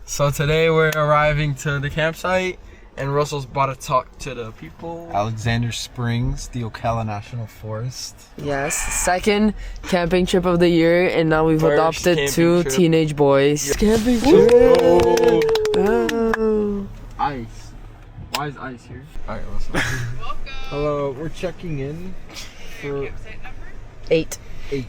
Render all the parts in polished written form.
So today we're arriving to the campsite and Russell's about to talk to the people. Alexander Springs, the Ocala National Forest. Yes, second camping trip of the year, and now we've adopted two teenage boys. Yep. Camping trip! Oh. Ice. Why is ice here? Alright, Russell. Welcome. Hello, we're checking in for Campsite number? 8. 8.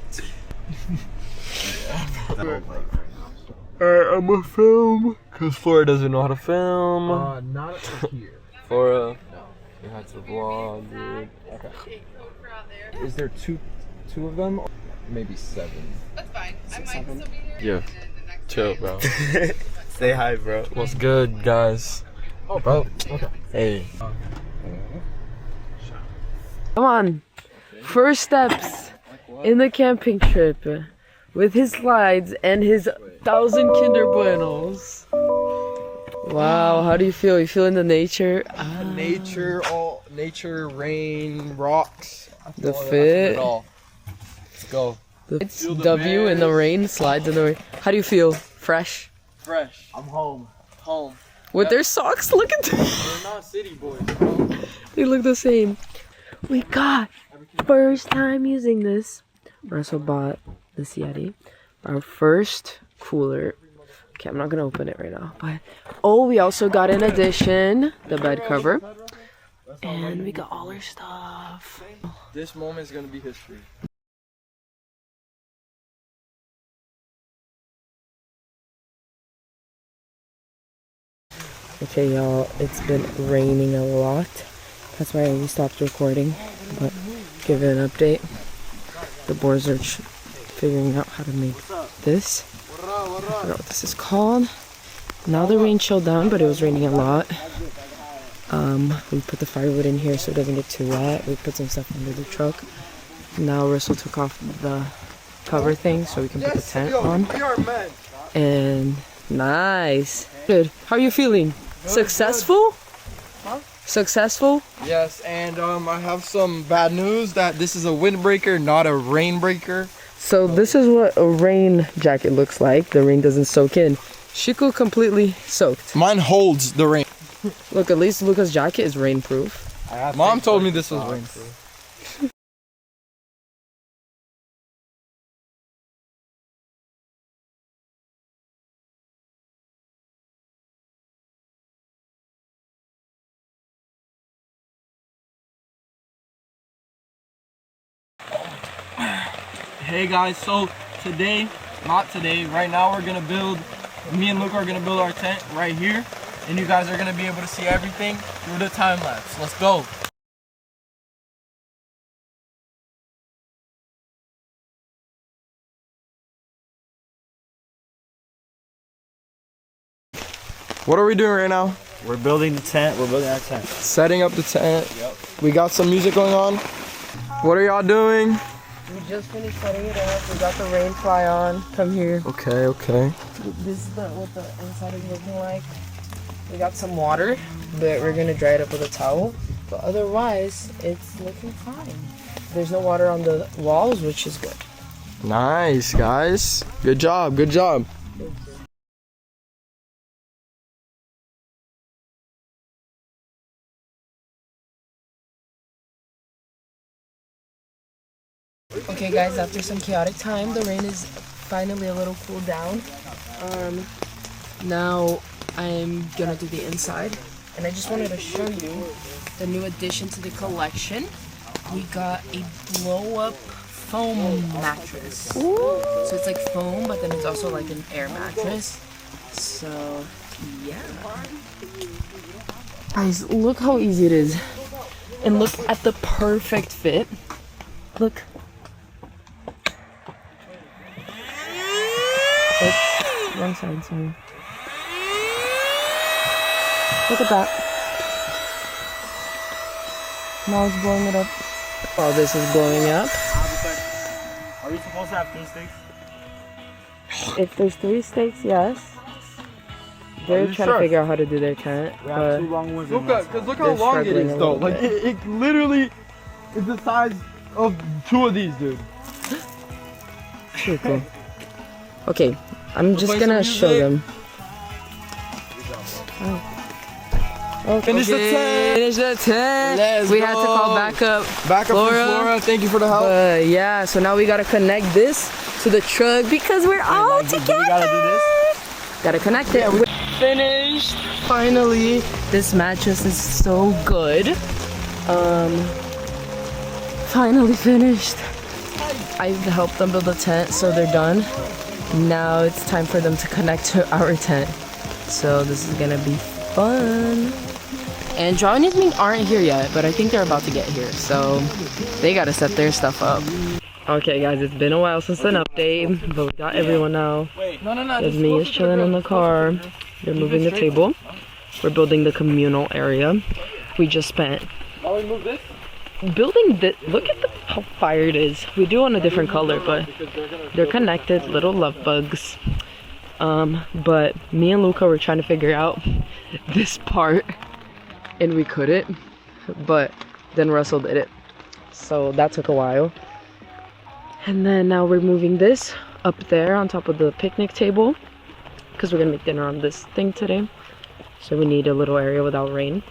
Alright, I'm gonna film because Flora doesn't know how to film. Not here. Flora, you had to vlog, dude. Okay. Is there two of them? Or maybe 7. That's fine. I might still be here. Yeah. And then the next Chill, day, bro. Say hi, bro. What's good, guys? Oh, bro. Okay. Hey. Come on. First steps in the camping trip with his slides and his 1,000 Kinder Buenos. Wow, how do you feel? You feeling the nature? Nature, rain, rocks. The fit. Let's go. It's W in the rain, slides in the rain. How do you feel? Fresh? Fresh. I'm home. Home. With their socks? Look at them. We're not city boys, bro. They look the same. We got first time using this. Russell bought this Yeti. Our first cooler. Okay, I'm not gonna open it right now. But we also got in addition the bed cover. And we got all our stuff. This moment is gonna be history. Okay, y'all, it's been raining a lot. That's why we stopped recording. But give it an update. The boys are figuring out how to make this. I don't know what this is called. Now the rain chilled down, but it was raining a lot. We put the firewood in here so it doesn't get too wet. We put some stuff under the truck. Now Russell took off the cover thing so we can put the tent on. And nice. Good. How are you feeling? Successful? Huh? Successful? Yes, and I have some bad news that this is a windbreaker, not a rainbreaker. So this is what a rain jacket looks like. The rain doesn't soak in. Chico completely soaked. Mine holds the rain. Look, at least Luca's jacket is rainproof. Mom told me this was rainproof. Hey guys, so right now we're gonna build, me and Luca are gonna build our tent right here, and you guys are gonna be able to see everything through the time lapse. Let's go. What are we doing right now? We're building the tent. We're building our tent. Setting up the tent. Yep. We got some music going on. What are y'all doing? We just finished setting it up. We got the rain fly on. Come here. Okay. This is what the inside is looking like. We got some water, but we're gonna dry it up with a towel. But otherwise, it's looking fine. There's no water on the walls, which is good. Nice, guys. Good job. Okay guys, after some chaotic time, the rain is finally a little cooled down. Now I'm gonna do the inside, and I just wanted to show you the new addition to the collection. We got a blow-up foam mattress. So it's like foam, but then it's also like an air mattress. So yeah. Guys, look how easy it is. And look at the perfect fit. Look. Wrong side, sorry. Look at that. Now it's blowing it up. While this is blowing up. Are we supposed to have 3 stakes? If there's 3 stakes, yes. They're trying to figure out how to do their tent. We have 2 long ones. Look how long it is though. Like it literally is the size of 2 of these, dude. Pretty cool. Okay, I'm just gonna show them. Okay. Finish the tent. Finish the tent. We had to call backup. Backup from Flora. Thank you for the help. Yeah, so now we gotta connect this to the truck because we're all together. We gotta do this. Gotta connect it. We're finished. Finally. This mattress is so good. Finally finished. I helped them build a tent, so they're done. Now it's time for them to connect to our tent. So this is gonna be fun. And Joao and Yasmin aren't here yet, but I think they're about to get here. So they gotta set their stuff up. Okay guys, it's been a while since an update, but we got everyone now. Yasmin is chilling in the car. They're moving the table. We're building the communal area. We just spent building this. Look at how fire it is. We do want a different color, but they're connected, little love bugs. But me and Luca were trying to figure out this part and we couldn't, but then Russell did it, so that took a while. And then now we're moving this up there on top of the picnic table because we're gonna make dinner on this thing today, so we need a little area without rain.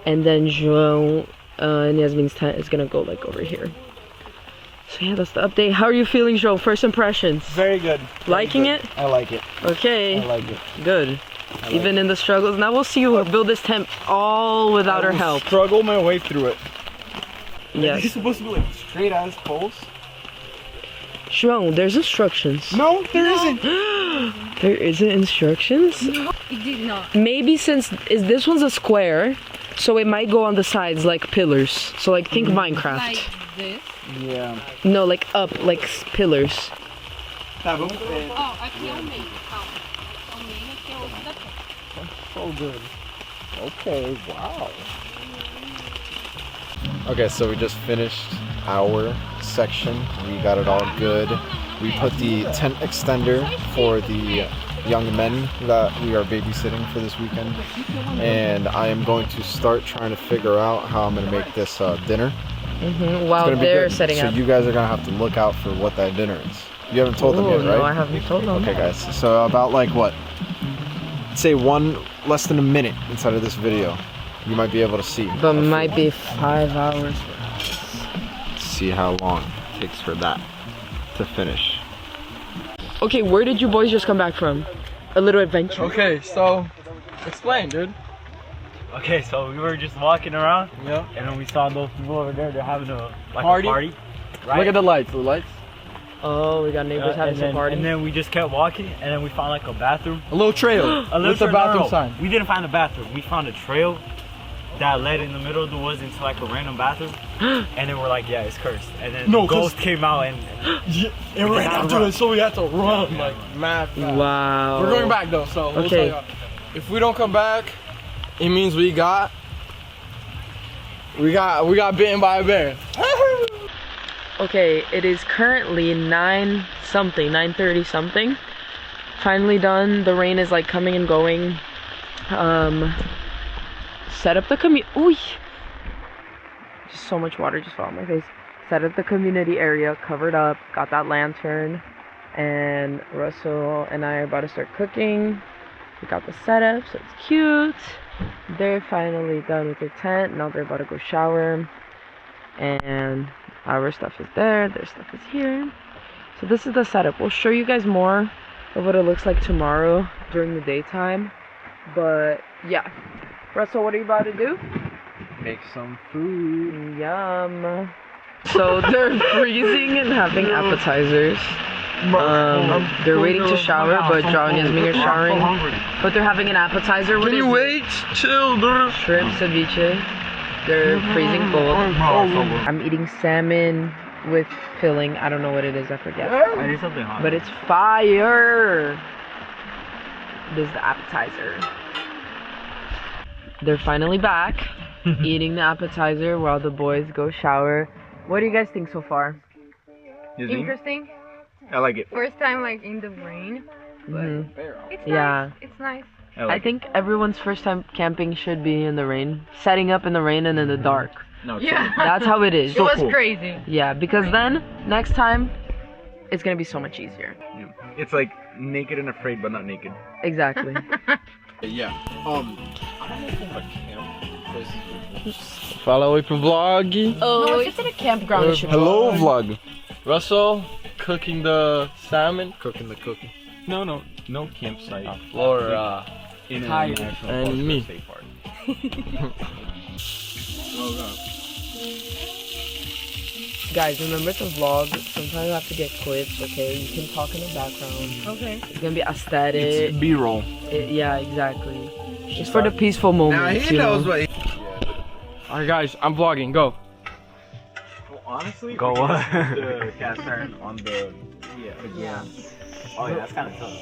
And then Joao and Yasmin's tent is gonna go like over here. So yeah, that's the update. How are you feeling, Joao? First impressions? Very good. Liking it? I like it. Okay. I like it. Good. Even in the struggles. Now we'll see you build this tent all without our help. Struggle my way through it. Yes. It's supposed to be like straight ass poles. Joao, there's instructions. No, there isn't. There isn't instructions? No, it did not. Maybe since this one's a square, so it might go on the sides like pillars. So like think Minecraft. Like this. Yeah. No, like up, like pillars. Oh, aqui é o meio, calma. O meio aqui é o outro da So good. Okay, wow. Okay, so we just finished our section. We got it all good. We put the tent extender for the young men that we are babysitting for this weekend. And I am going to start trying to figure out how I'm going to make this dinner. While they're setting so up. So you guys are going to have to look out for what that dinner is. You haven't told them yet, right? No, I haven't told them. Okay, guys. So about like what? Say less than a minute inside of this video, you might be able to see. But might be 5 hours. See how long it takes for that to finish. Okay, where did you boys just come back from? A little adventure. Okay, so explain, dude. Okay, so we were just walking around, Yeah. and then we saw those people over there. They're having a Party? party, right? Look at the lights. The lights. Oh, we got neighbors having some party. And then we just kept walking, and then we found like a bathroom. A little trail. A little with the trail- bathroom no. sign. We didn't find a bathroom. We found a trail that led in the middle of the woods into like a random bathroom, and then we're like, yeah, it's cursed. And then No, the ghost came out and Yeah, it ran after us, so we had to run like mad fast. Wow. We're going back though, so we'll Okay. tell you. If we don't come back, it means we got bitten by a bear. Okay, it is currently 9:30 something. Finally done. The rain is like coming and going. Set up the Ooh! Just so much water just fell on my face. Set up the community area, covered up, got that lantern, and Russell and I are about to start cooking. We got the setup, so it's cute. They're finally done with their tent. Now they're about to go shower. And our stuff is there, their stuff is here. So this is the setup. We'll show you guys more of what it looks like tomorrow during the daytime. But yeah. Russell, what are you about to do? Make some food. Yum. So they're freezing and having appetizers. They're waiting to shower, but Joao and Yasmin are showering. But they're having an appetizer. What Can is you it? wait? Chill, dude. Shrimp ceviche. They're freezing cold. I'm eating salmon with filling. I don't know what it is. I forget. I need something hot. But it's fire. This is the appetizer. They're finally back, eating the appetizer while the boys go shower. What do you guys think so far? Interesting. I like it. First time like in the rain, but it's nice. Yeah. It's nice. I think everyone's first time camping should be in the rain. Setting up in the rain and in the dark. No, Yeah. That's how it is. It was crazy. Yeah, because then, next time, it's gonna be so much easier. It's like naked and afraid, but not naked. Exactly. Yeah. I don't know if a camp place. Fala oi pro vlog. No, it's at a campground. Hello vlog. Russell cooking the salmon. Cooking the cookie. No campsite. Flora In Tired. and me. Guys, remember to vlog. Sometimes I have to get clips, okay? You can talk in the background. Okay. It's gonna be aesthetic. It's B-roll. Yeah, exactly. It's for the peaceful moments. He knows what. All right, guys, I'm vlogging. Go. Well, honestly, go what? The cast iron on the Yeah. Oh yeah, that's kind of tough.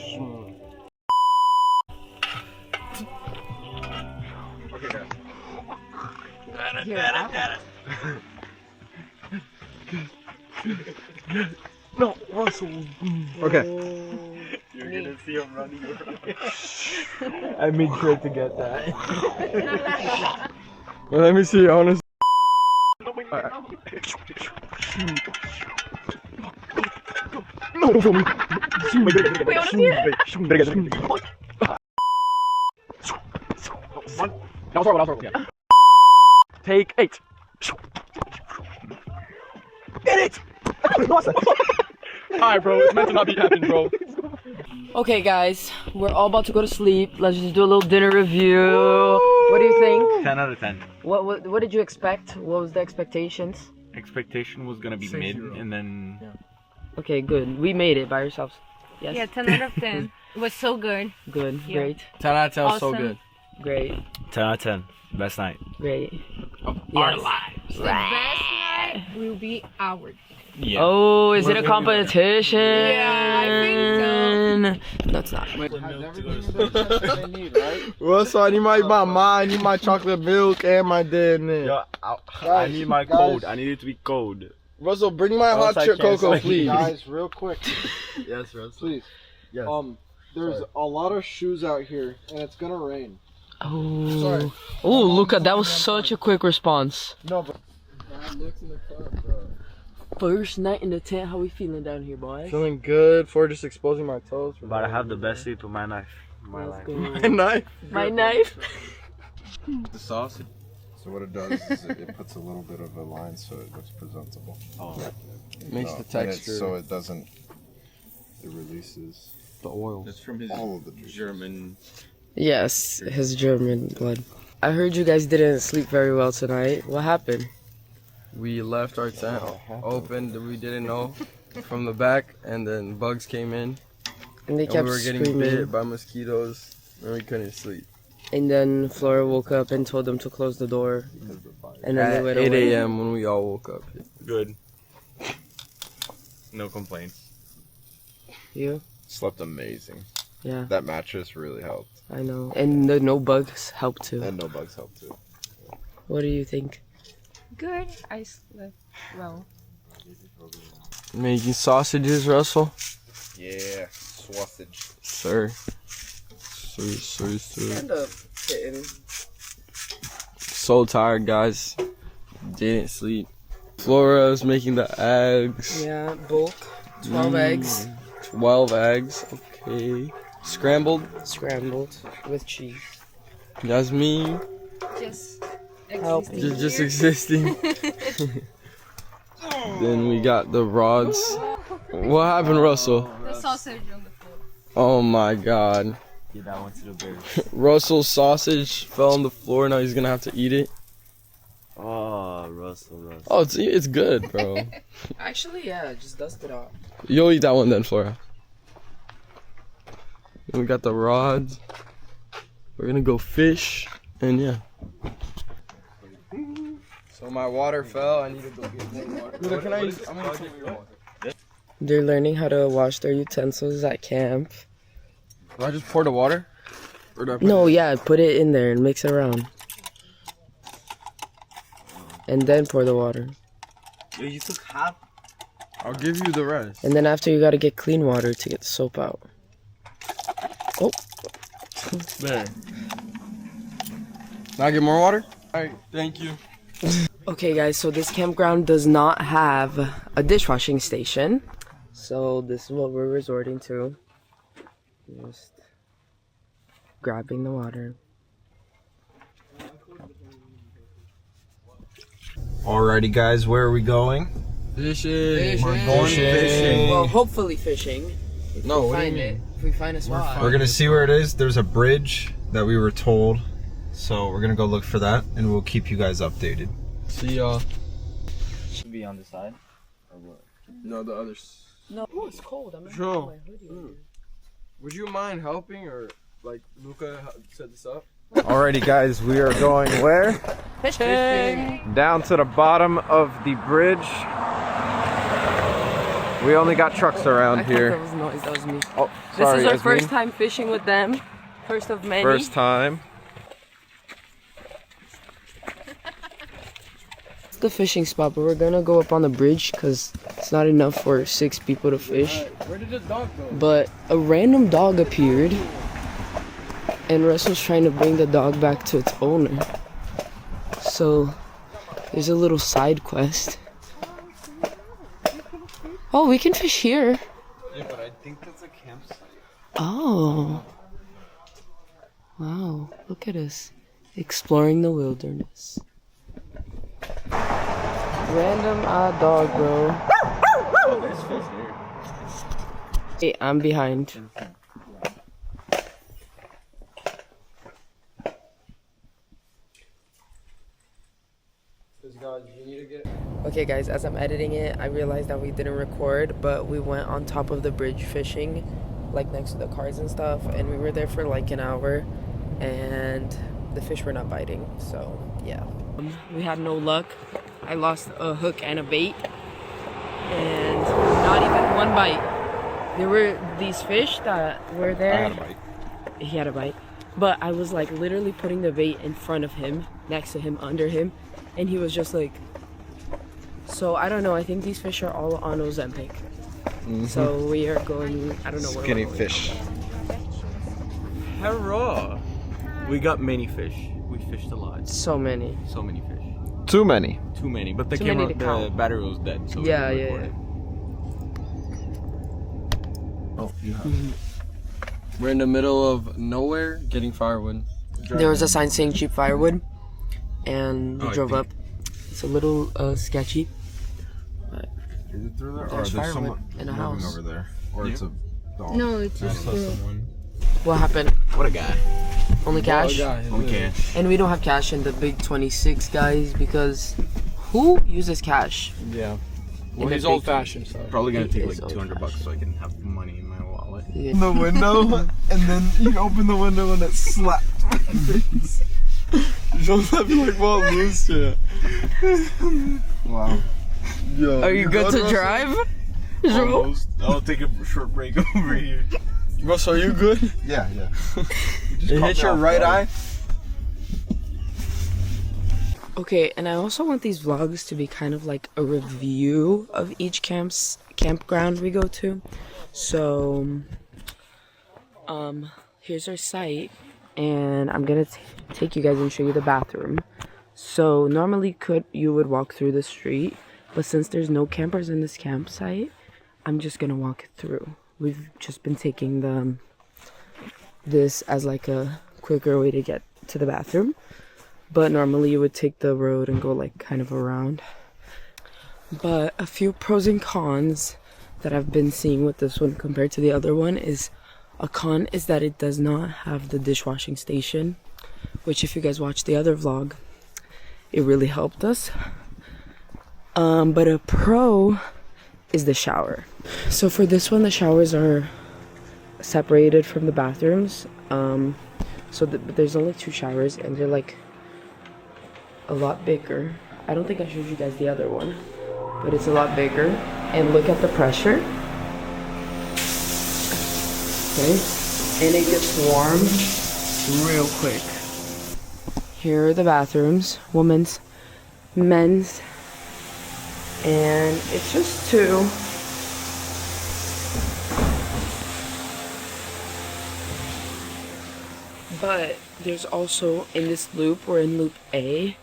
Okay, guys. No, Russell. Okay. You're gonna see him running around. I made sure to get that. Well, let me see. I wanna. No, don't film me. Wait, I wanna see it. Now start with. Yeah. Take 8. Get it! Alright, bro. It's meant to not be happening, bro. Okay, guys, we're all about to go to sleep. Let's just do a little dinner review. What do you think? 10 out of 10. What did you expect? What was the expectations? Expectation was gonna be mid, and then Okay, good. We made it by ourselves. Yes. Yeah, 10 out of 10. It was so good. Good. Yeah. Great. 10 out of 10 was so Awesome. good. Great. 10 out of 10. Best night. Great. Our Yes. lives. The best night will be ours. Yeah. Oh, is it a competition? Yeah, I think No, it's not. Russell, I need I need my chocolate milk and my dead name. Yo, I need my code. I need it to be code. Russell, bring my hot Else I chip can't cocoa, sleep. please. Guys, real quick, Yes, Russell. please. Yes. There's a lot of shoes out here, and it's gonna rain. Oh. Sorry. Oh, Luca, that was such a quick response. No, but. Looks in the car, bro. First night in the tent. How we feeling down here, boys? Feeling good for just exposing my toes. But I have the best sleep with my knife. My life. My knife. My knife. The sausage. So what it does is it puts a little bit of a line so it looks presentable. Oh. Makes the texture. So it doesn't. It releases the oil. That's from his all of the juice. German. Yes, his German blood. I heard you guys didn't sleep very well tonight. What happened? We left our tent open. We didn't know from the back, and then bugs came in. And they And kept we were getting screaming. bit by mosquitoes, and we couldn't sleep. And then Flora woke up and told them to close the door. And then they At went 8 away. a.m. when we all woke up. Good. No complaints. You? Slept amazing. Yeah, That mattress really helped. I know. And the no bugs helped too. And no bugs helped too. What do you think? Good. I slept well. Making sausages, Russell? Yeah, sausage. Sir. Sir. Stand up, kitten. So tired, guys. Didn't sleep. Flora's making the eggs. Yeah, bulk. 12 eggs. 12 eggs. Okay. Scrambled. Scrambled with cheese. Yasmin. Just Help. existing Just here. existing. Then we got the rods. What happened, Russell? The sausage on the floor. Oh my god. Give that one to the bears. Russell's sausage fell on the floor. Now he's gonna have to eat it. Oh, Russell. Oh, it's good, bro. Actually, yeah, just dust it off. You'll eat that one then, Flora. Then we got the rods. We're gonna go fish, and yeah. So my water fell. I need to go get more water. Luca, can I use? I'm gonna take your water. They're learning how to wash their utensils at camp. Do I just pour the water? Or do I put No, yeah, put it in there and mix it around. And then pour the water. Yo, you took half. I'll give you the rest. And then after you gotta get clean water to get the soap out. Oh, There. Now I get more water? Alright, thank you. okay guys, so this campground does not have a dishwashing station. So this is what we're resorting to. Just grabbing the water. Alrighty, guys, where are we going? Fishing. We're going fishing. Well, hopefully fishing. If No, we what do you find it. mean? If we find a spot. We're gonna see where it is. There's a bridge that we were told, so we're gonna go look for that, and we'll keep you guys updated. See y'all. Should be on the side. Or what? No, the others. No, oh, it's cold. I'm not Joe. my hoodie on. Would you mind helping, or like Luca set this up? Alrighty, guys, we are going where? Fishing! Down to the bottom of the bridge. We only got trucks around I here. thought that was noise. That was me. Oh, This sorry, is our Yasmin. first time fishing with them. First of many. First time. It's the fishing spot, but we're gonna go up on the bridge because it's not enough for 6 people to fish. Where did the dog go? But a random dog appeared, and Russell's trying to bring the dog back to its owner. So there's a little side quest. Oh, we can fish here. Yeah, but I think that's a campsite. Oh. Wow, look at us. Exploring the wilderness. Random odd dog, bro. Hey, I'm behind. Okay guys, as I'm editing it, I realized that we didn't record, but we went on top of the bridge fishing, like next to the cars and stuff, and we were there for like an hour, and the fish were not biting, so yeah. We had no luck. I lost a hook and a bait, and not even one bite. There were these fish that were there. I had a bite. He had a bite. But I was like literally putting the bait in front of him, next to him, under him, and he was just like, so I don't know, I think these fish are all on Ozempic. So we are going, I don't know where Skinny we're going. fish. Hurrah! We got many fish. We fished a lot. So many. So many fish. Too many. Too many. But the Too many camera, to the count. battery was dead. So we Yeah, couldn't yeah, record yeah. it. Oh, you have. We're in the middle of nowhere getting firewood. There was a sign saying cheap firewood, and we Oh, I drove think- up. It's a little sketchy. Is it through there? There's firewood in a moving house. over there. Or it's a dog. No, it's just What happened? What a guy. Only cash? Okay. And we don't have cash in the big 26, guys, because who uses cash? Yeah. In Well, the he's big- old fashioned, so. Probably gonna It take is like $200 old-fashioned. so I can have money in my wallet. Yeah. The window, and then you open the window and it slapped my face. Joe's having like wild loose shit. Wow. Yo, Are you good to Russell? drive? Joe? Almost. I'll take a short break over here. Russ, are you good? Yeah, yeah. It hit your right eye? Okay, and I also want these vlogs to be kind of like a review of each campground we go to. So, here's our site, and I'm gonna take you guys and show you the bathroom. So normally you would walk through the street, but since there's no campers in this campsite, I'm just gonna walk through. We've just been taking this as like a quicker way to get to the bathroom. But normally you would take the road and go like kind of around. But a few pros and cons that I've been seeing with this one compared to the other one is, a con is that it does not have the dishwashing station, which if you guys watched the other vlog, it really helped us. But a pro is the shower. So for this one, the showers are separated from the bathrooms. But there's only 2 showers, and they're like a lot bigger. I don't think I showed you guys the other one, but it's a lot bigger. And look at the pressure. Okay, and it gets warm real quick. Here are the bathrooms, women's, men's, and it's just 2. But there's also, in this loop, we're in loop A,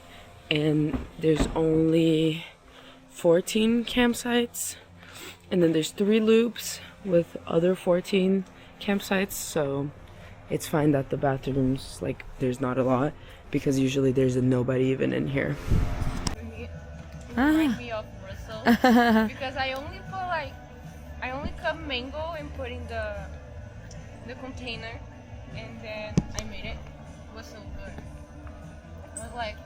and there's only 14 campsites, and then there's 3 loops with other 14 campsites, so It's fine that the bathrooms, like, there's not a lot, because usually there's nobody even in here. Remind me of Russell because I only cut mango and put in the container, and then I made it. It was so good. It was like,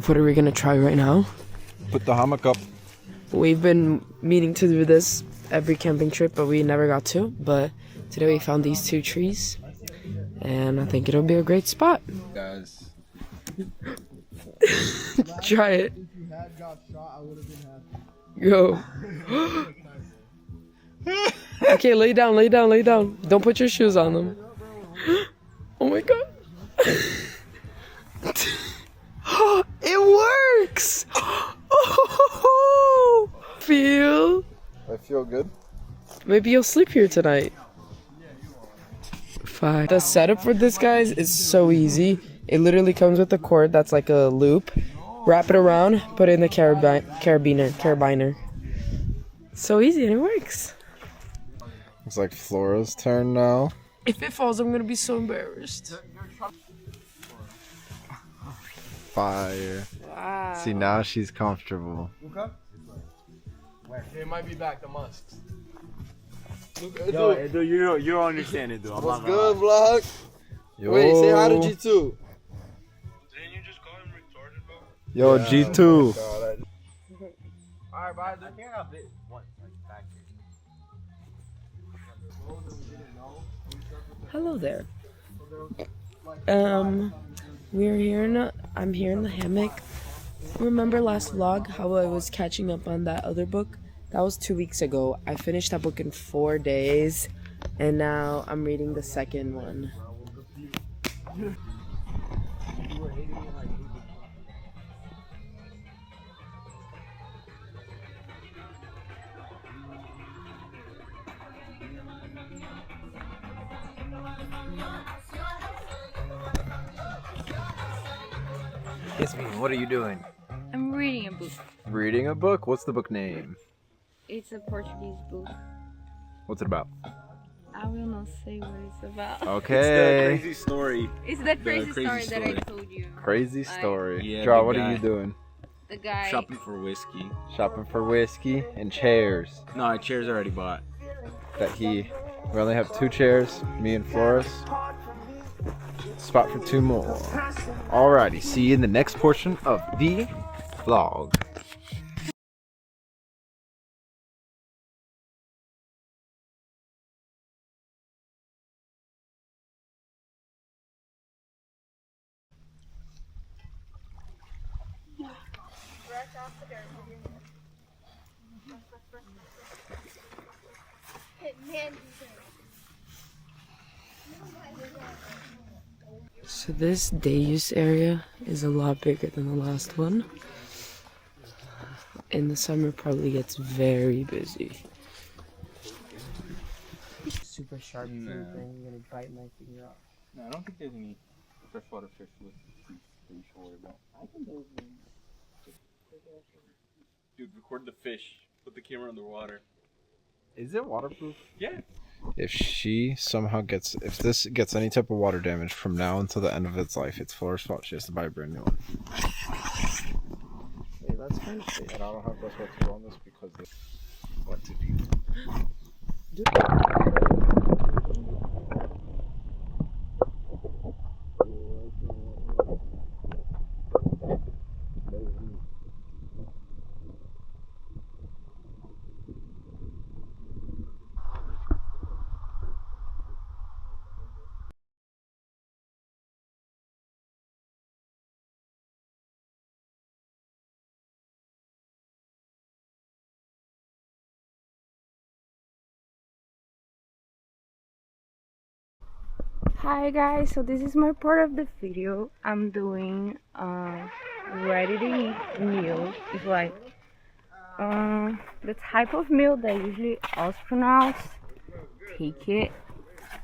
What are we gonna try right now? Put the hammock up. We've been meaning to do this every camping trip, but we never got to. But today we found these 2 trees, and I think it'll be a great spot. Guys. Try it. Yo. Okay, lay down, lay down, lay down. Don't put your shoes on them. Oh my god. It works! Oh, feel? I feel good. Maybe you'll sleep here tonight. Fine. The setup for this, guys, is so easy. It literally comes with a cord that's like a loop. Wrap it around, put it in the carabiner. So easy and it works. It's like Flora's turn now. If it falls, I'm gonna be so embarrassed. Fire. Wow. See, now she's comfortable. Luca? They might be back, the musks. Luca, Yo, Edu, you don't understand it, dude. I'm what's not good, gonna lie. vlog? Yo. Wait, say hi to G2. Didn't you just call him retarded, bro? Yo, G2. Alright, bye. I think I've been once, like back here. Hello there. I'm here in the hammock. Remember last vlog how I was catching up on that other book? That was 2 weeks ago. I finished that book in 4 days, and now I'm reading the second one. Yasmin, what are you doing? I'm reading a book. Reading a book? What's the book name? It's a Portuguese book. What's it about? I will not say what it's about. Okay. Crazy story. It's that crazy, crazy story that I story. told you. Crazy Like, story. Yeah, Joao, the what are guy. you doing? The guy. Shopping for whiskey. Shopping for whiskey and chairs. No, our chair's already bought. We only have 2 chairs, me and Flores. Spot for 2 more. Alrighty, see you in the next portion of the vlog. So this day use area is a lot bigger than the last one. In the summer probably gets very busy. Super sharp tooth and you're gonna bite my finger off. No, I don't think there's any freshwater fish with teeth that you should worry about. I think there's Dude, record the fish. Put the camera underwater. Is it waterproof? Yeah. If this gets any type of water damage from now until the end of its life, it's Flora's fault. She has to buy a brand new one. Hey, that's kind of sick. And I don't have best what to do on this because what to do. Hi guys, so this is my part of the video. I'm doing ready to eat meal. It's like the type of meal that usually astronauts take it,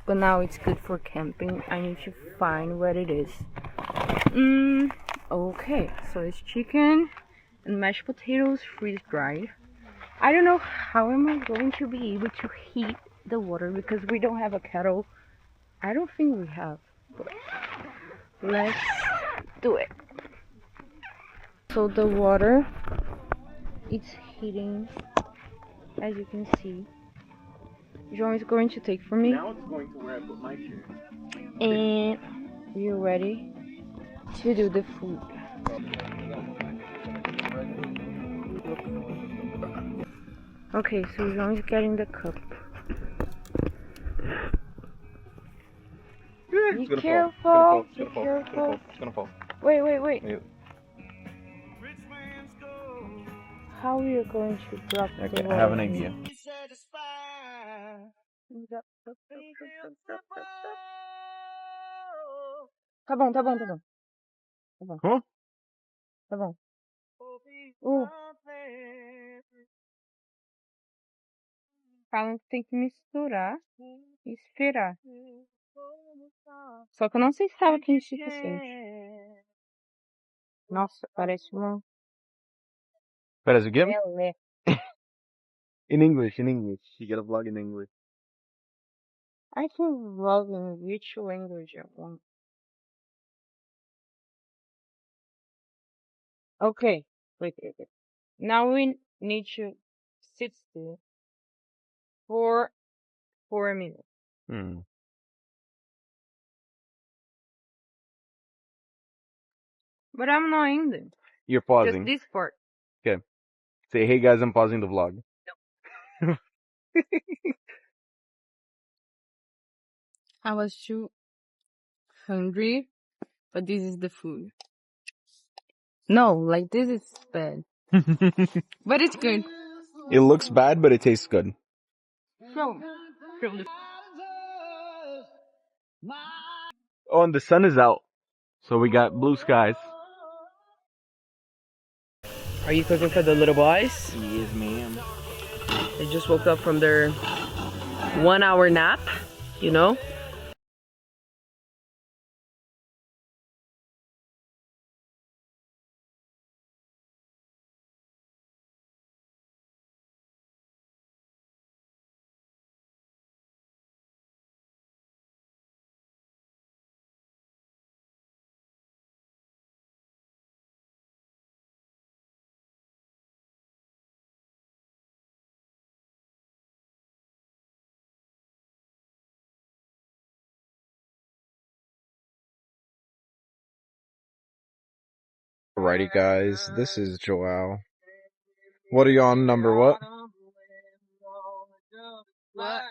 but now it's good for camping. I need to find what it is. Okay, so it's chicken and mashed potatoes freeze dried. I don't know how am I going to be able to heat the water because we don't have a kettle. I don't think we have. But let's do it. So the water, it's heating, as you can see. Joao is going to take for me. Now it's going to where I put my chair. And we're ready to do the food. Okay, so Joao is getting the cup. Be careful, be careful. It's gonna fall. Wait. Yeah. How are you going to drop the Okay, I water? have an idea. Tá bom. Huh? Tá bom. Falam que tem que misturar e esperar. Só que eu não sei se estava quente o suficiente. Nossa, parece uma Parece o quê? meleca. In English. You gotta vlog in English. I can vlog in which language I want. Okay, wait. Now we need to sit still for 4 minutes. But I'm not ending. You're Just pausing. this part. Say, hey guys, I'm pausing the vlog. I was too hungry, but this is the food. No, like this is bad. But it's good. It looks bad, but it tastes good. From the Oh, and the sun is out. So we got blue skies. Are you cooking for the little boys? Yes, ma'am. They just woke up from their 1 hour nap, you know? Alrighty guys, this is Joao. What are you on, number what? what?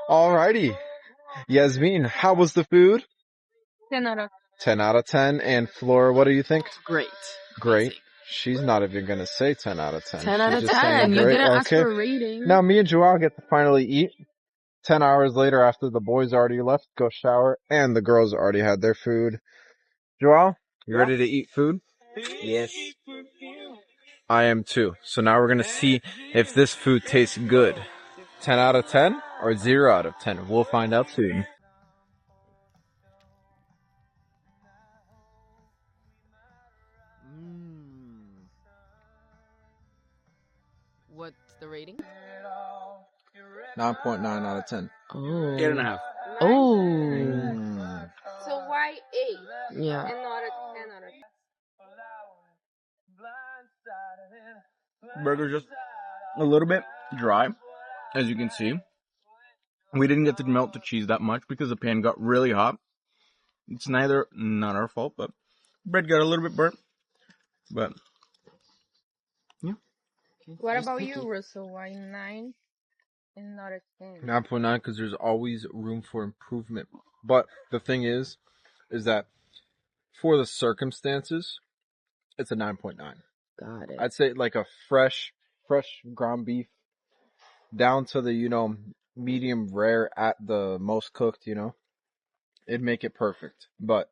Alrighty. Yasmin, how was the food? 10 out of 10 out of 10. And Flora, what do you think? Great. Great. She's not even gonna say 10 out of 10. 10 out She's of just saying 10. You great. didn't ask Okay. for a rating. Now me and Joao get to finally eat. 10 hours later after the boys already left, go shower, and the girls already had their food. Joao, you ready to eat food? Yes. I am too. So now we're gonna see if this food tastes good. 10 out of 10 or 0 out of 10. We'll find out soon. What's the rating? 9.9 out of 10. Oh. 8.5. Oh. So why 8 Yeah. and not a 10 out of 10? Burger's just a little bit dry, as you can see. We didn't get to melt the cheese that much because the pan got really hot. It's not our fault, but bread got a little bit burnt. But yeah. What about you, Russell? Why 9 and not a 10? 9.9 because there's always room for improvement. But the thing is that for the circumstances, it's a 9.9. Got it. I'd say like a fresh ground beef down to the, medium rare at the most cooked, it'd make it perfect. But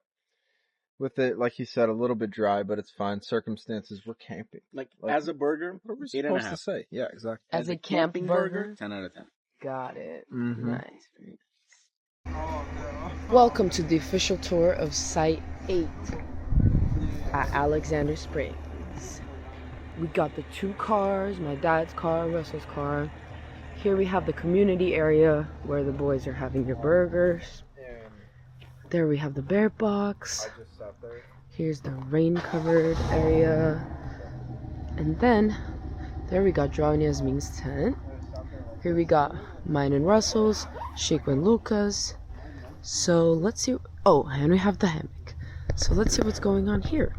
with it, like he said, a little bit dry, but it's fine. Circumstances, we're camping. Like as a burger, What are we 8.5. supposed to say? Yeah, exactly. As a camping burger? 10 out of 10. Got it. Mhm. Nice. Welcome to the official tour of Site 8 at Alexander Springs. We got the 2 cars, my dad's car, Russell's car. Here we have the community area where the boys are having their burgers. There we have the bear box. Here's the rain-covered area. And then, there we got Joao and Yasmin's tent. Here we got mine and Russell's, Chico and Luca's. So let's see. Oh, and we have the hammock. So let's see what's going on here.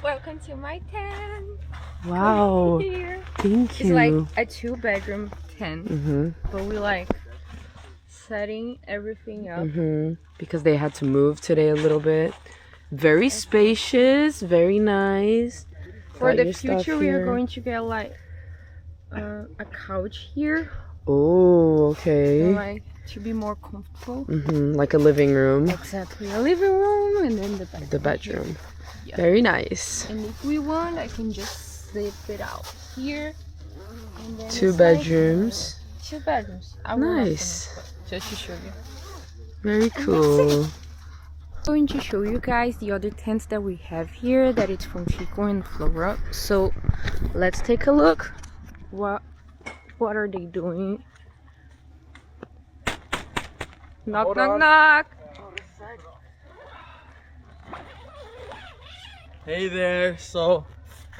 Welcome to my tent. Wow. Here. Thank It's you. like a 2-bedroom tent, Mm-hmm. but we like setting everything up. Mm-hmm. Because they had to move today a little bit. Very spacious, very nice. For Got the your stuff future, we are here. going to get like a couch here, Oh, so, okay. like to be more comfortable. Mm-hmm. Like a living room. Exactly, a living room and then the bedroom. The bedroom. Yeah. Very nice. And if we want, I can just slip it out here. And then 2 it's like bedrooms. 2 bedrooms. I will open Nice. it, just to show you. Very cool. I'm going to show you guys the other tents that we have here, that it's from Chico and Flora. So let's take a look. What are they doing? Knock, Hold knock, on. knock. Hey there. So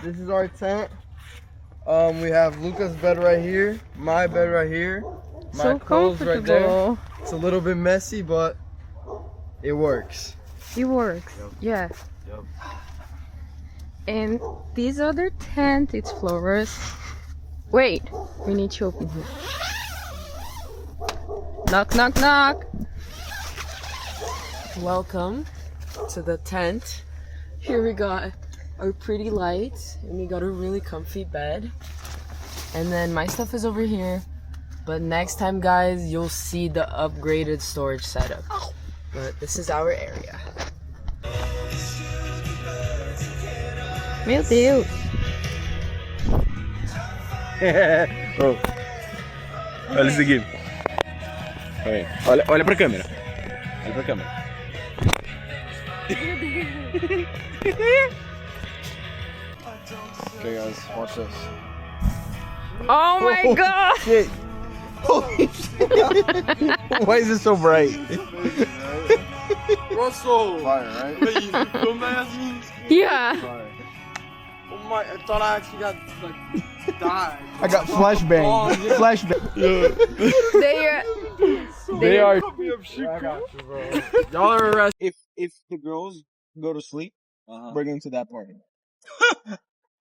this is our tent. We have Luca's bed right here, my bed right here, my So clothes right there. comfortable. It's a little bit messy, but it works. It works. Yes. Yep. And this other tent, it's Flora's. Wait, we need to open here. Knock, knock, knock. Welcome to the tent. Here we got our pretty lights and we got a really comfy bed. And then my stuff is over here. But next time, guys, you'll see the upgraded storage setup. But this is our area. Meu Deus. Oh. Olha isso aqui. Olha pra câmera. Olha pra câmera. Okay, guys, watch this. Oh my god. Shit. Holy shit. Why is it so bright? Russell. Fire, right? Wait, you filmed that, Yasmin? Yeah. Fire. Oh my! I thought I actually got like died. I got flashbang. Oh, yeah. Flashbang. They are. Y'all are arrested. If the girls go to sleep, we're going to that party.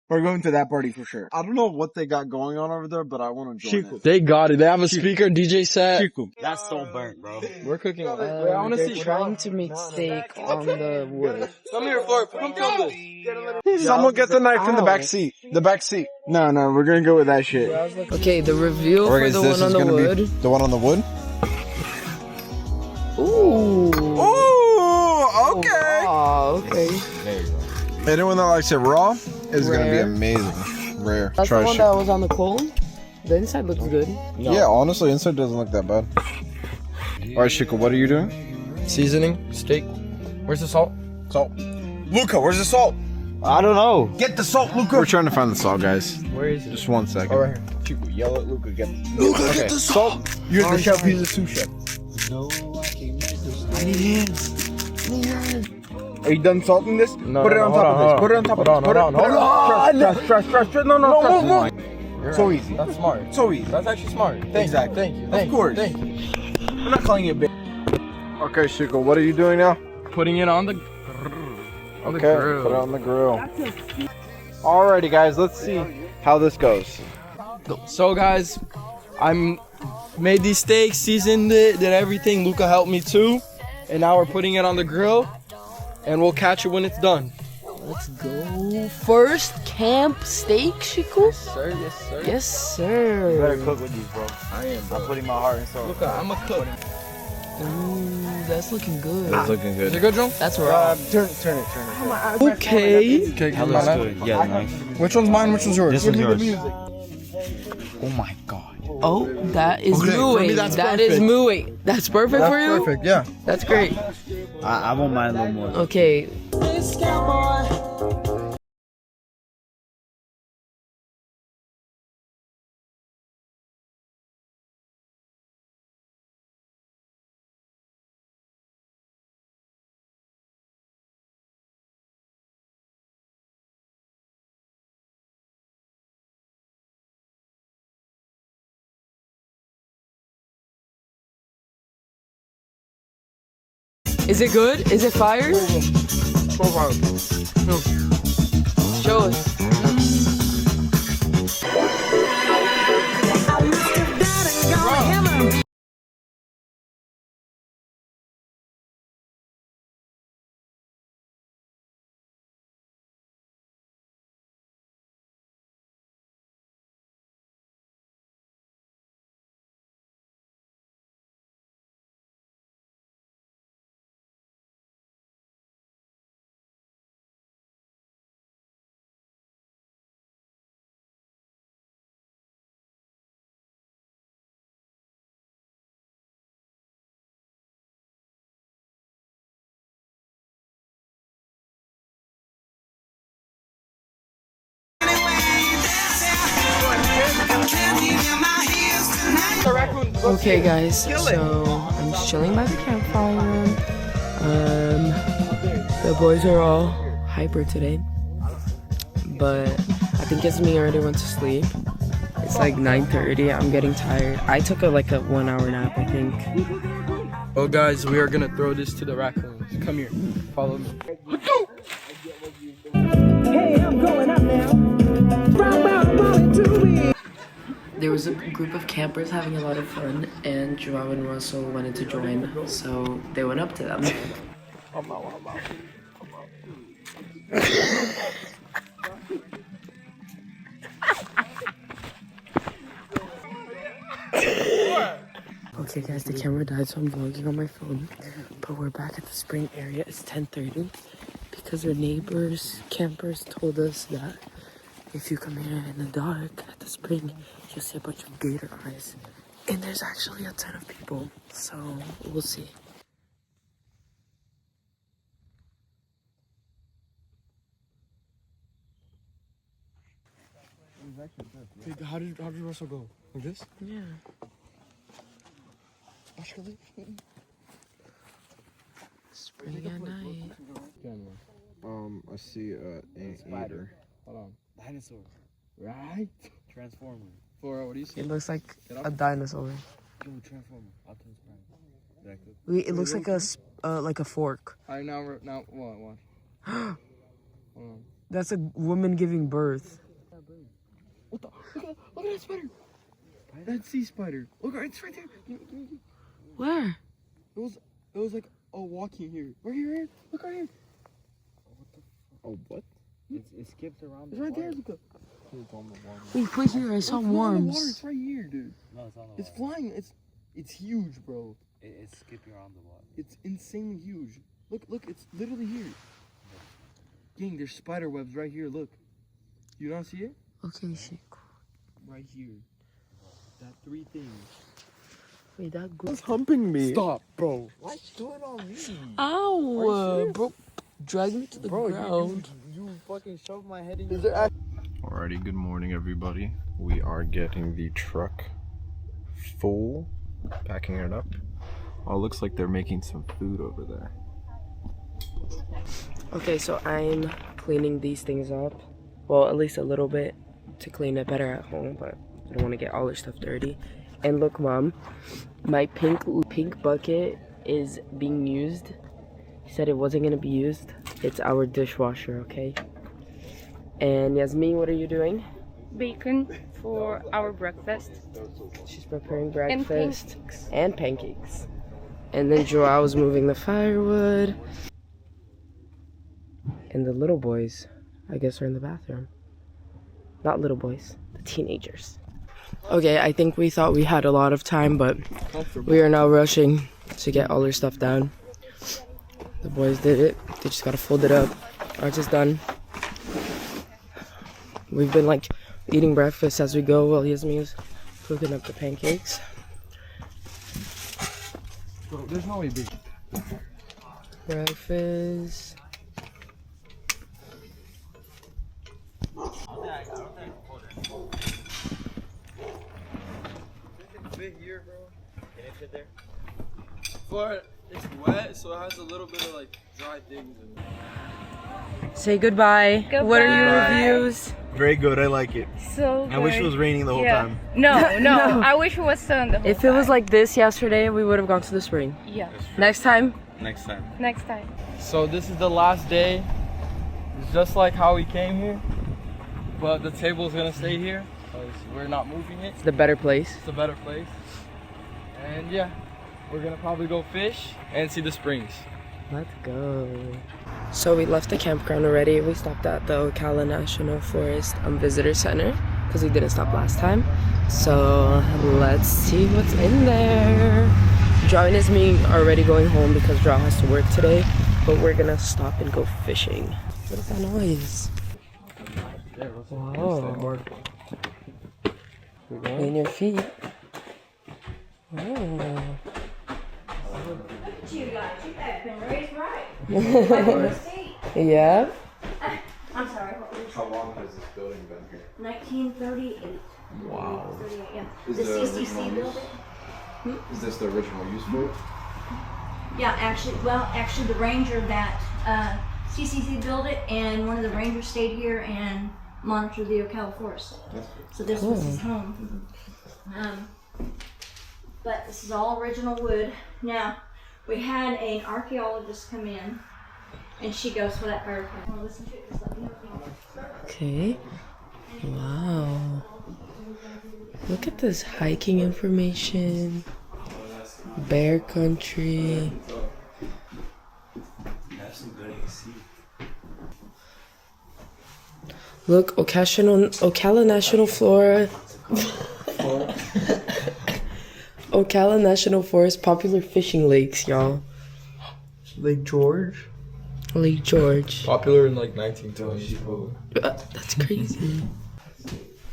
We're going to that party for sure. I don't know what they got going on over there, but I want to join Chico. it. They got it. They have a speaker, DJ set. Chico. That's so burnt, bro. We're cooking. Wait, I want to They're see. trying to make steak on the wood. Come here, Flora. Come film this. Someone get the knife in the Ow. back seat. The back seat. No, we're gonna go with that shit. Okay, the reveal for the one on the wood. The one on the wood? Ooh. Ooh, okay. Oh, okay. Anyone that likes it raw is gonna be Rare. amazing. Rare. That's Try the one shit. that was on the coal. The inside looks good. Yeah, honestly, inside doesn't look that bad. Alright, Chico, what are you doing? Seasoning, steak. Where's the salt? Salt. Luca, where's the salt? I don't know. Get the salt, Luca. We're trying to find the salt, guys. Where is it? Just 1 second. Oh, right here. Chico, yell at Luca. Luca, get the salt. You're the chef. He's the sous chef. I need hands. Are you done salting this? No, Put it no, on hold top on, of this. hold Put it on on. top Hold of on, this. Put it hold on. on, hold on. Press. No. You're So right. easy. That's smart. So easy. That's actually smart. Thank Exactly. You, thank you. Of Thank course. You, thank you. I'm not calling it big. Okay, Chico, what are you doing now? Putting it on the Okay, put it on the grill. Alrighty, guys, let's see how this goes. So guys, made these steaks, seasoned it, did everything. Luca helped me too, and now we're putting it on the grill, and we'll catch it when it's done. Let's go. First camp steak, Chico? Yes sir, yes sir. Yes, You better sir. cook with these, bro. I am. I'm putting my heart and soul. Luca, I'm a cook. Ooh, that's looking good. It's looking Is it good. good, Joe? That's raw. Turn it. Okay. Okay, That looks good. Yeah, nice. Which one's mine? Which one's yours? This one's yours. Oh my god. Oh, that is Okay, for me, mooing. that's That is perfect. mooing. That's perfect for you? Perfect, yeah. That's great. I won't mind a little more. Okay. Is it good? Is it fire? Show us. Okay guys, so I'm just chilling by the campfire. The boys are all hyper today, but I think Yasmin already went to sleep. It's like 9:30. I'm getting tired. I took like a 1 hour nap, I think. Oh guys, we are gonna throw this to the raccoons. Come here, follow me. There was a group of campers having a lot of fun, and Joao and Russell wanted to join, so they went up to them. Okay guys, the camera died, so I'm vlogging on my phone, but we're back at the spring area. It's 10:30 because our neighbors, campers, told us that if you come here in the dark at the spring, you'll see a bunch of gator eyes. And there's actually a ton of people, so we'll see. How did Russell go? Like this? Yeah. Spring at night. I see an eater. Hold on. Dinosaur. Right? Transformer. Flora, what do you see? It looks like a dinosaur. Yo, Transformer. Optimus Prime. Did I cook? Wait, it looks like a fork. I now what? Hold on. That's a woman giving birth. What the? Look at that spider. That sea spider. Look, it's right there. Where? It was like walking here. Right here. Look right here. Oh, what? It skips around. It's right there. Look. Wait, put here. I saw It's not in the water, worms. it's right here, dude. No, it's not the It's flying. It's huge, bro. It's skipping around the water. It's insanely huge. Look, it's literally here. Gang, there's spider webs right here. Look. You not see it? Okay, Chico. Right here. That three things. Wait, that goes. It's humping me. Stop, bro. Why do it on me? Ow, bro! Drag me to the ground. You fucking shoved my head in your... Alrighty, good morning everybody. We are getting the truck full, packing it up. Oh, it looks like they're making some food over there. Okay, so I'm cleaning these things up. Well, at least a little bit to clean it better at home, but I don't want to get all this stuff dirty. And look, Mom, my pink bucket is being used. He said it wasn't going to be used. It's our dishwasher, okay? And Yasmin, what are you doing? Bacon for our breakfast. She's preparing breakfast and pancakes. And then Joao's moving the firewood. And the little boys, I guess, are in the bathroom. Not little boys, the teenagers. Okay, I think we thought we had a lot of time, but we are now rushing to get all our stuff down. The boys did it. They just gotta fold it up. Ours is done. We've been like eating breakfast as we go while Yasmin is cooking up the pancakes. Bro, there's no way big. Breakfast. But it's wet, so it has a little bit of like dry things in it. Say goodbye. What are your reviews? Very good, I like it. So good. I wish it was raining the whole time. No, I wish it was sun the whole If it was time. like this yesterday, we would have gone to the spring. Yeah. Next time, Next time. Next time. So this is the last day. It's just like how we came here, but the table is gonna stay here because we're not moving it. It's the better place. It's a better place. And yeah, we're gonna probably go fish and see the springs. Let's go. So we left the campground already. We stopped at the Ocala National Forest Visitor Center because we didn't stop last time. So let's see what's in there. Joao and Yasmin are already going home because Joao has to work today, but we're gonna stop and go fishing. What is that noise? Wow. Clean your feet. Oh. You guys, you have been raised right. Yeah. I'm sorry, what was How long has this building been here? 1938. Wow. 38, yeah. Is The the CCC original use? building? Is this the original use for it? Yeah, actually the ranger that CCC built it, and one of the rangers stayed here and monitored the Ocala forest. So this was his home. But this is all original wood. Now, we had an archaeologist come in, and she goes for that fireplace. Want to listen to it? Just let me know if you want. Okay. Wow. Look at this hiking information. Bear country. Look, Ocala National Flora. Ocala National Forest, popular fishing lakes, y'all. Lake George? Lake George. Popular in like 1920s. That's crazy.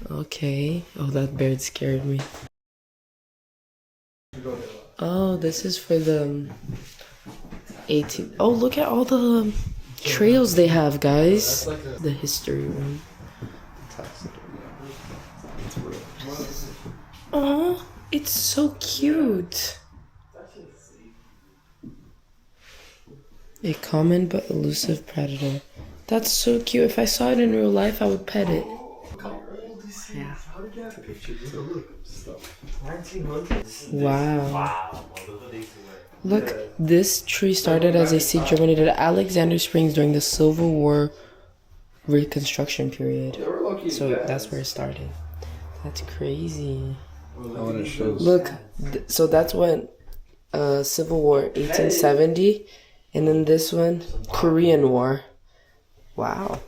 Okay. Oh, that bird scared me. Oh, this is for the 18. Oh, look at all the trails they have, guys. The history room. Oh, it's so cute. A common but elusive predator. That's so cute. If I saw it in real life, I would pet it. Yeah. Wow. Look, this tree started as a seed germinated at Alexander Springs during the Civil War Reconstruction period. So that's where it started. That's crazy. Look, so that's when Civil War 1870, and then this one Korean War. Wow,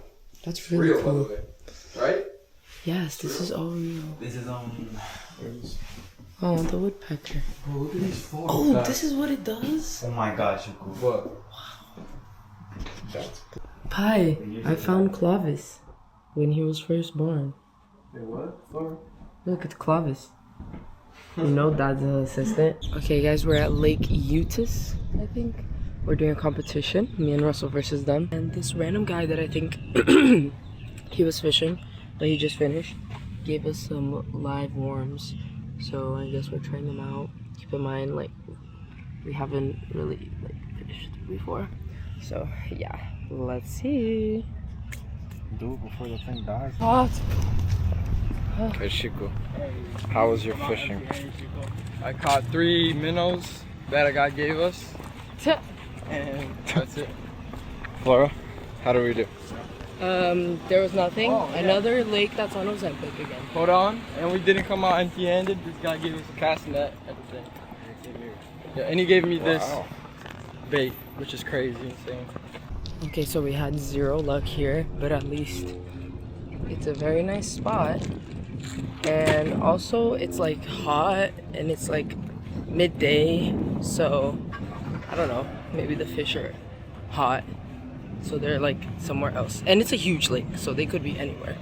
that's really cool. Right? Yes, this is all real. This is Oh, the woodpecker. Oh, look at these four. Oh, this is what it does? Oh my gosh, Chico. What? Pi, I found Clovis when he was first born. Wait, what? Four? Look, it's Clovis. You know Dad's an assistant. Okay, guys, we're at Lake Eutis, I think. We're doing a competition, me and Russell versus them. And this random guy that I think he was fishing, but he just finished, gave us some live worms. So I guess we're trying them out. Keep in mind, like, we haven't really fished before. So yeah, let's see. Do it before the thing dies. What? Hey Chico, how was your fishing? I caught 3 minnows that a guy gave us. And that's it. Flora, how do we do? There was nothing. Oh, yeah. Another lake that's on Ozempic again. Hold on. And we didn't come out empty-handed. This guy gave us a cast net at the thing. Yeah, and he gave me this bait, which is crazy, insane. Okay, so we had 0 luck here, but at least it's a very nice spot. And also it's like hot and it's like midday, so I don't know, maybe the fish are hot, so they're like somewhere else. And it's a huge lake, so they could be anywhere.